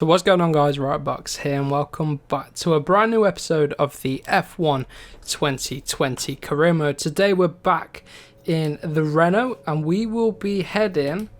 So what's going on, guys? Rightbox here, and welcome back to a brand new episode of the F1 2020 career mode. Today we're back in the Renault and we will be heading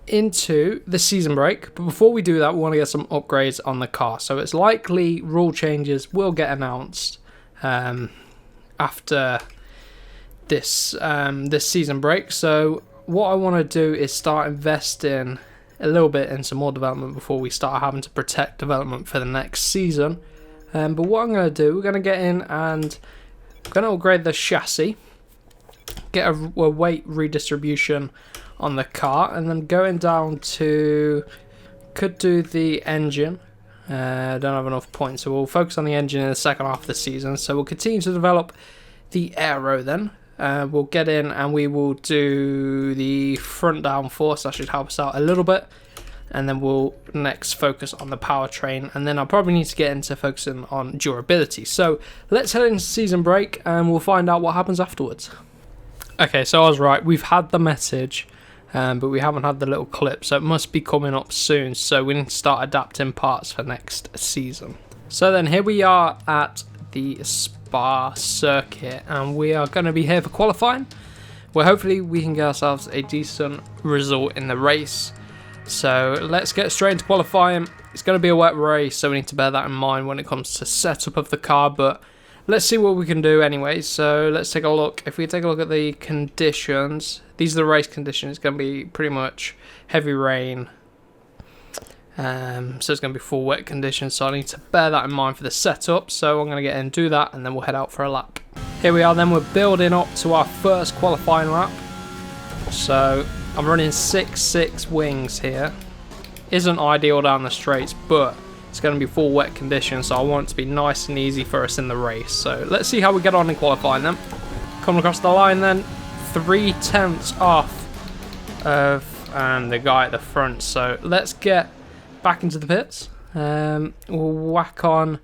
into the season break. But before we do that, we want to get some upgrades on the car. So it's likely rule changes will get announced after this this season break. So what I want to do is start investing a little bit in some more development before we start having to protect development for the next season. But what I'm going to do, we're going to get in and I'm going to upgrade the chassis, get a weight redistribution on the car, and then going down to, could do the engine. Don't have enough points, so we'll focus on the engine in the second half of the season. So we'll continue to develop the aero then. We'll get in and we will do the front downforce. That should help us out a little bit, and then we'll next focus on the powertrain, and then I'll probably need to get into focusing on durability. So let's head into season break and we'll find out what happens afterwards. Okay, so I was right, we've had the message, but we haven't had the little clip, so it must be coming up soon. So we need to start adapting parts for next season. So then here we are at the Spa circuit, and we are going to be here for qualifying, where hopefully we can get ourselves a decent result in the race. So let's get straight into qualifying. It's going to be a wet race, so we need to bear that in mind when it comes to setup of the car, but let's see what we can do anyway. So let's take a look. If we take a look at the conditions, these are the race conditions. It's going to be pretty much heavy rain, so it's going to be full wet conditions, so I need to bear that in mind for the setup. So I'm going to get in and do that, and then we'll head out for a lap. Here we are then, we're building up to our first qualifying lap. So I'm running 6.6 wings here. Isn't ideal down the straights, but it's going to be full wet conditions, so I want it to be nice and easy for us in the race. So let's see how we get on in qualifying then. Coming across the line then, 3/10 off of the guy at the front. So let's get back into the pits. We'll whack on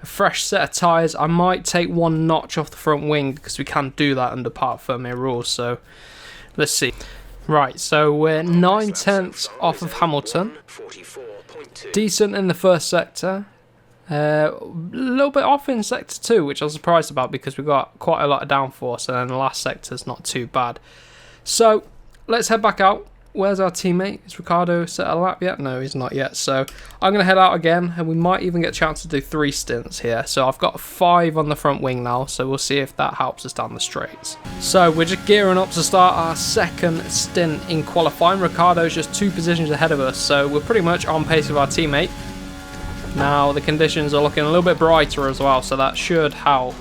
a fresh set of tyres. I might take one notch off the front wing because we can do that under part Vermeer rules. So let's see. Right, so we're 9/10 off of Hamilton. Decent in the first sector. A little bit off in sector 2, which I was surprised about because we got quite a lot of downforce, and then the last sector's not too bad. So let's head back out. Where's our teammate? Is Ricardo set a lap yet? No, he's not yet. So I'm going to head out again, and we might even get a chance to do 3 stints here. So I've got 5 on the front wing now, so we'll see if that helps us down the straights. So we're just gearing up to start our second stint in qualifying. Ricardo's just 2 positions ahead of us, so we're pretty much on pace with our teammate. Now the conditions are looking a little bit brighter as well, so that should help.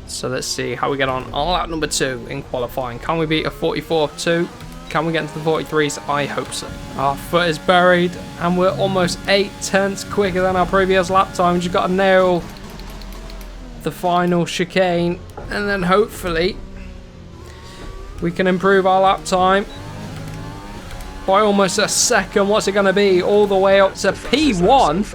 So let's see how we get on lap number 2 in qualifying. Can we beat a 44.2? Can we get into the 43s? I hope so. Our foot is buried, and we're almost 8/10 quicker than our previous lap time. We just got to nail the final chicane, and then hopefully we can improve our lap time by almost a second. What's it going to be? All the way up to P1?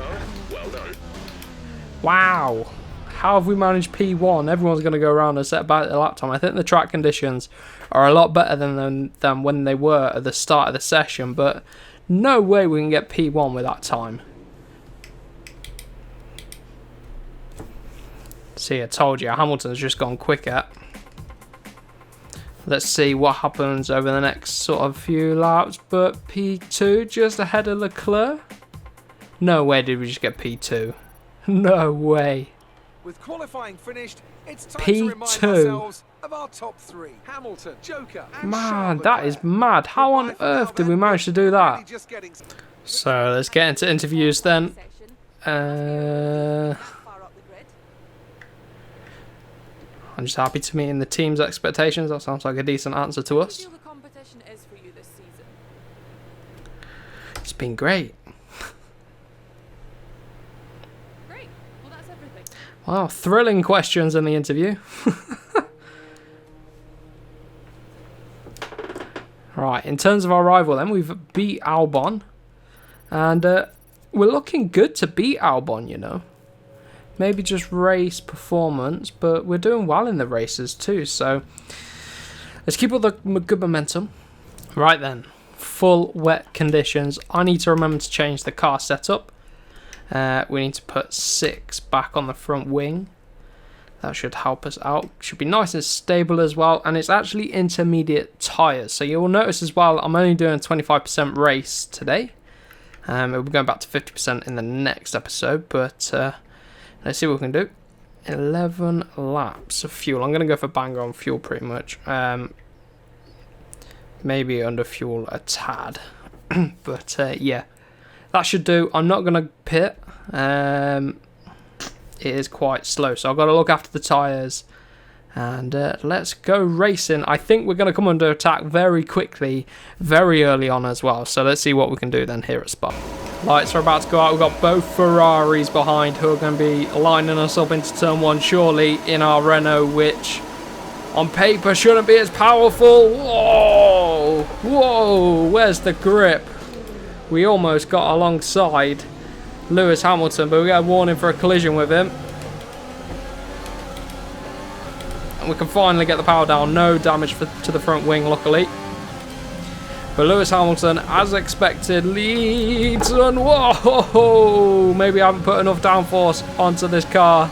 Wow. How have we managed P1? Everyone's going to go around and set back the lap time. I think the track conditions are a lot better than when they were at the start of the session, but no way we can get P1 with that time. See, I told you, Hamilton's just gone quicker. Let's see what happens over the next sort of few laps, but P2 just ahead of Leclerc? No way did we just get P2. No way. With qualifying finished, it's time P2. to remind ourselves of our top 3. Hamilton, Joker, and Man, that is mad. How on earth did we manage to do that? So let's get into interviews then. I'm just happy to meet in the team's expectations. That sounds like a decent answer to us. It's been great. Wow, thrilling questions in the interview. Right, in terms of our rival then, we've beat Albon. And we're looking good to beat Albon, you know. Maybe just race performance, but we're doing well in the races too. So let's keep up the good momentum. Right then, full wet conditions. I need to remember to change the car setup. We need to put 6 back on the front wing. That should help us out. Should be nice and stable as well. And it's actually intermediate tyres. So you'll notice as well, I'm only doing 25% race today. We'll be going back to 50% in the next episode. But let's see what we can do. 11 laps of fuel. I'm going to go for bang on fuel pretty much. Maybe under fuel a tad. But yeah, that should do. I'm not going to pit. It is quite slow, so I've got to look after the tyres. And let's go racing. I think we're going to come under attack very quickly, very early on as well. So let's see what we can do then here at Spa. Lights are about to go out. We've got both Ferraris behind who are going to be lining us up into turn 1 surely in our Renault, which on paper shouldn't be as powerful. Whoa! Whoa! Where's the grip? We almost got alongside Lewis Hamilton, but we got a warning for a collision with him. And we can finally get the power down. No damage to the front wing, luckily. But Lewis Hamilton, as expected, leads. And whoa! Maybe I haven't put enough downforce onto this car.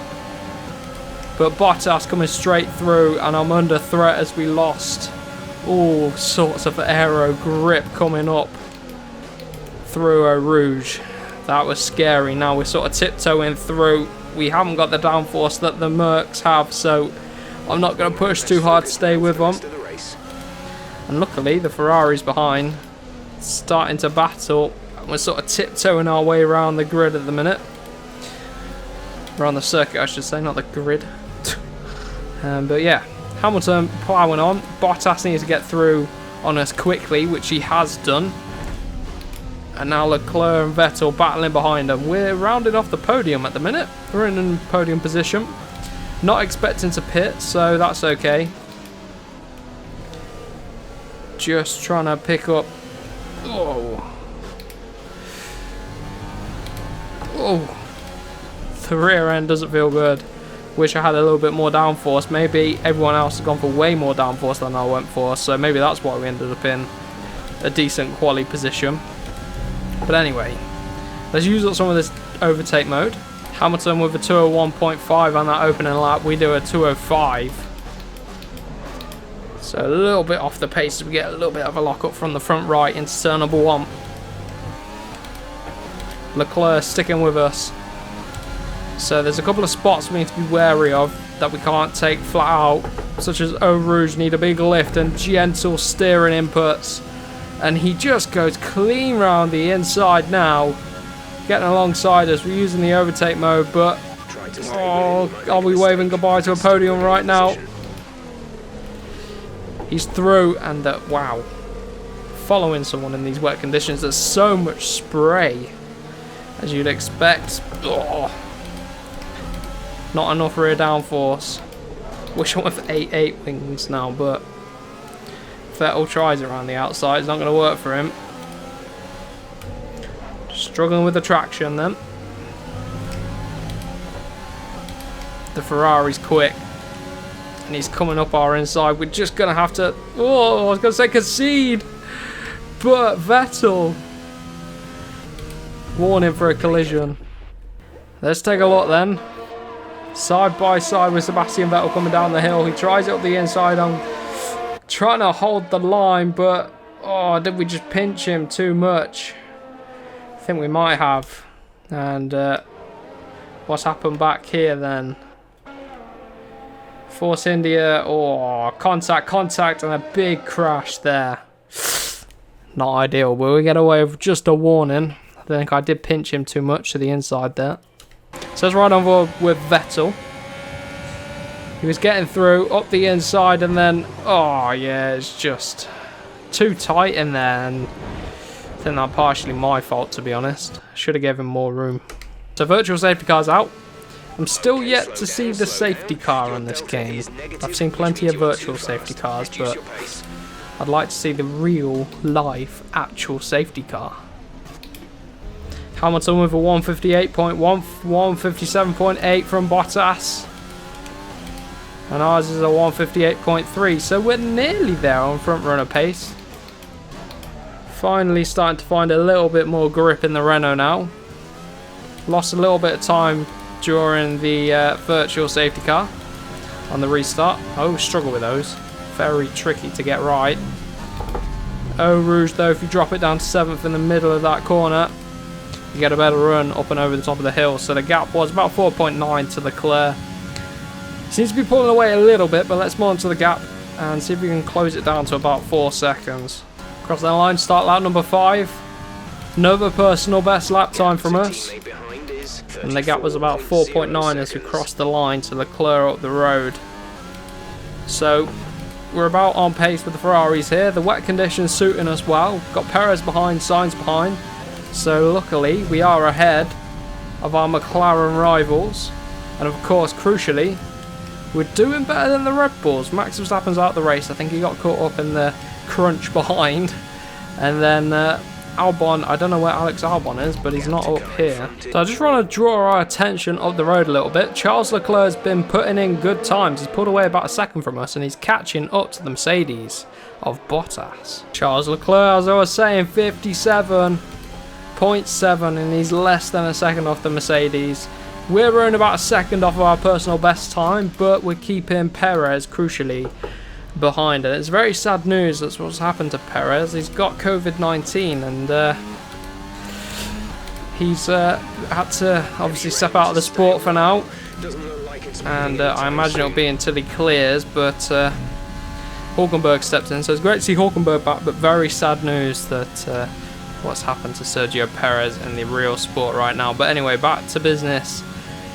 But Bottas coming straight through, and I'm under threat as we lost all sorts of aero grip coming up through Eau Rouge. That was scary. Now we're sort of tiptoeing through. We haven't got the downforce that the Mercs have, so I'm not going to push too hard to stay with them. And luckily, the Ferrari's behind, starting to battle. We're sort of tiptoeing our way around the grid at the minute. We're on the circuit, I should say, not the grid. But yeah, Hamilton ploughing on. Bottas needs to get through on us quickly, which he has done. And now Leclerc and Vettel battling behind them. We're rounding off the podium at the minute. We're in podium position. Not expecting to pit, so that's okay. Just trying to pick up. Oh. Oh. The rear end doesn't feel good. Wish I had a little bit more downforce. Maybe everyone else has gone for way more downforce than I went for. So maybe that's why we ended up in a decent quali position. But anyway, let's use up some of this overtake mode. Hamilton with a 201.5 on that opening lap. We do a 205. So a little bit off the pace as we get a little bit of a lock up from the front right into turn number 1. Leclerc sticking with us. So there's a couple of spots we need to be wary of that we can't take flat out, such as Eau Rouge need a big lift and gentle steering inputs. And he just goes clean round the inside now, getting alongside us. We're using the overtake mode, but oh, are we waving goodbye to a podium right now? He's through, and wow, following someone in these wet conditions. There's so much spray, as you'd expect. Oh, not enough rear downforce. Wish I went for 8.8 wings now, but Vettel tries around the outside. It's not going to work for him. Struggling with the traction then. The Ferrari's quick. And he's coming up our inside. We're just going to have to... Oh, I was going to say concede. But Vettel. Warning for a collision. Let's take a look then. Side by side with Sebastian Vettel coming down the hill. He tries it up the inside. I'm trying to hold the line, but... Oh, did we just pinch him too much? I think we might have. And what's happened back here then? Force India. Oh, contact, and a big crash there. Not ideal, but we get away with just a warning. I think I did pinch him too much to the inside there. So let's ride on board with Vettel. He was getting through up the inside, and then, oh yeah, it's just too tight in there. And I think that's partially my fault, to be honest. Should have given him more room. So virtual safety car's out. I'm still yet to see the safety car on this game. I've seen plenty of virtual safety cars, but I'd like to see the real, live, actual safety car. Hamilton with a 158.1, 157.8 from Bottas. And ours is a 158.3, so we're nearly there on front runner pace. Finally starting to find a little bit more grip in the Renault now. Lost a little bit of time during the virtual safety car on the restart. Oh, struggle with those. Very tricky to get right. Eau Rouge though, if you drop it down to 7th in the middle of that corner, you get a better run up and over the top of the hill. So the gap was about 4.9 to Leclerc. Seems to be pulling away a little bit, but let's monitor the gap and see if we can close it down to about 4 seconds. Across the line, start lap number 5. Another personal best lap time from us. And the gap was about 4.9 as we crossed the line to Leclerc up the road. So we're about on pace with the Ferraris here. The wet conditions suiting us well. Got Perez behind, Sainz behind. So luckily we are ahead of our McLaren rivals. And of course, crucially, we're doing better than the Red Bulls. Max Verstappen's out the race. I think he got caught up in the crunch behind. And then Albon, I don't know where Alex Albon is, but he's not up here. So I just want to draw our attention up the road a little bit. Charles Leclerc's been putting in good times. He's pulled away about a second from us, and he's catching up to the Mercedes of Bottas. Charles Leclerc, as I was saying, 57.7, and he's less than a second off the Mercedes. We're running about a second off of our personal best time, but we're keeping Perez, crucially, behind. And it's very sad news. That's what's happened to Perez. He's got COVID-19, and he's had to obviously step out of the sport for now. And I imagine it'll be until he clears, but Hulkenberg stepped in. So it's great to see Hulkenberg back, but very sad news that what's happened to Sergio Perez in the real sport right now. But anyway, back to business.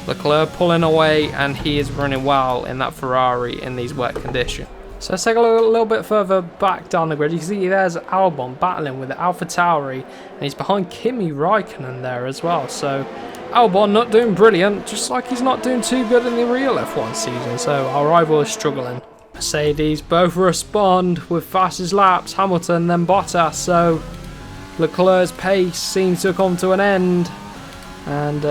Leclerc pulling away, and he is running well in that Ferrari in these wet conditions. So let's take a little bit further back down the grid. You can see there's Albon battling with AlphaTauri, and he's behind Kimi Raikkonen there as well. So Albon not doing brilliant, just like he's not doing too good in the real F1 season. So our rival is struggling. Mercedes both respond with fastest laps, Hamilton then Bottas. So Leclerc's pace seems to come to an end, and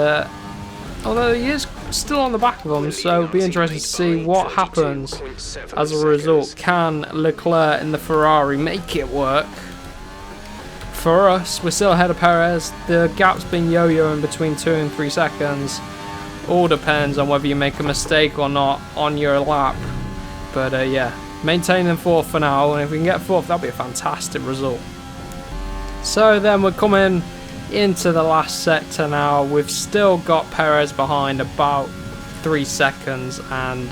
although he is still on the back of them, so it'll be interesting to see what happens as a result. Can Leclerc in the Ferrari make it work? For us, we're still ahead of Perez. The gap's been yo-yoing between 2 and 3 seconds. All depends on whether you make a mistake or not on your lap. But yeah, maintaining 4th for now, and if we can get 4th, that'll be a fantastic result. So then we're coming into the last sector now. We've still got Perez behind about 3 seconds, and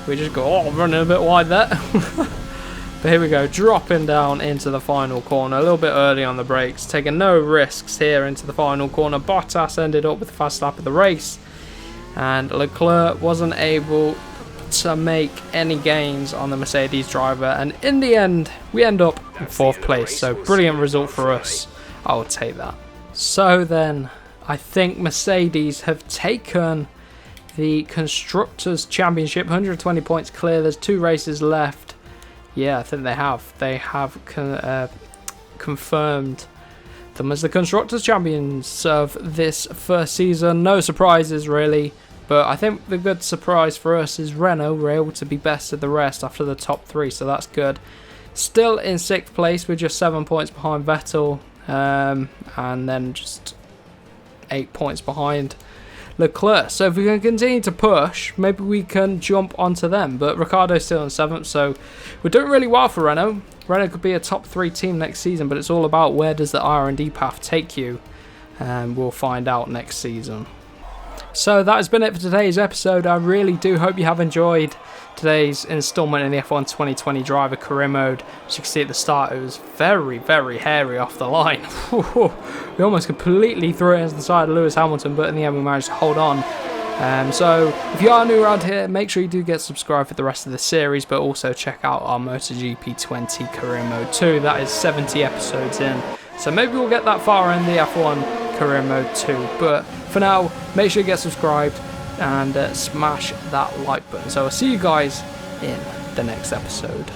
we just go running a bit wide there. But here we go, dropping down into the final corner a little bit early on the brakes, taking no risks here into the final corner. Bottas ended up with the fast lap of the race, and Leclerc wasn't able to make any gains on the Mercedes driver, and in the end we end up in 4th place. So brilliant result for us. I will take that. So then, I think Mercedes have taken the Constructors' Championship, 120 points clear. There's 2 races left. Yeah, I think they have. They have confirmed them as the Constructors' Champions of this first season. No surprises, really. But I think the good surprise for us is Renault were able to be best of the rest after the top 3, so that's good. Still in 6th place, we're just 7 points behind Vettel. And then just 8 points behind Leclerc. So if we can continue to push, maybe we can jump onto them. But Ricciardo's still in 7th, so we're doing really well for Renault. Renault could be a top 3 team next season, but it's all about where does the R&D path take you, and we'll find out next season. So that has been it for today's episode. I really do hope you have enjoyed today's installment in the F1 2020 driver career mode. As you can see at the start, it was very, very hairy off the line. We almost completely threw it into the side of Lewis Hamilton, but in the end we managed to hold on. So if you are new around here, make sure you do get subscribed for the rest of the series, but also check out our MotoGP 20 career mode too. That is 70 episodes in, so maybe we'll get that far in the F1 career mode too. But for now, make sure you get subscribed and smash that like button. So I'll see you guys in the next episode.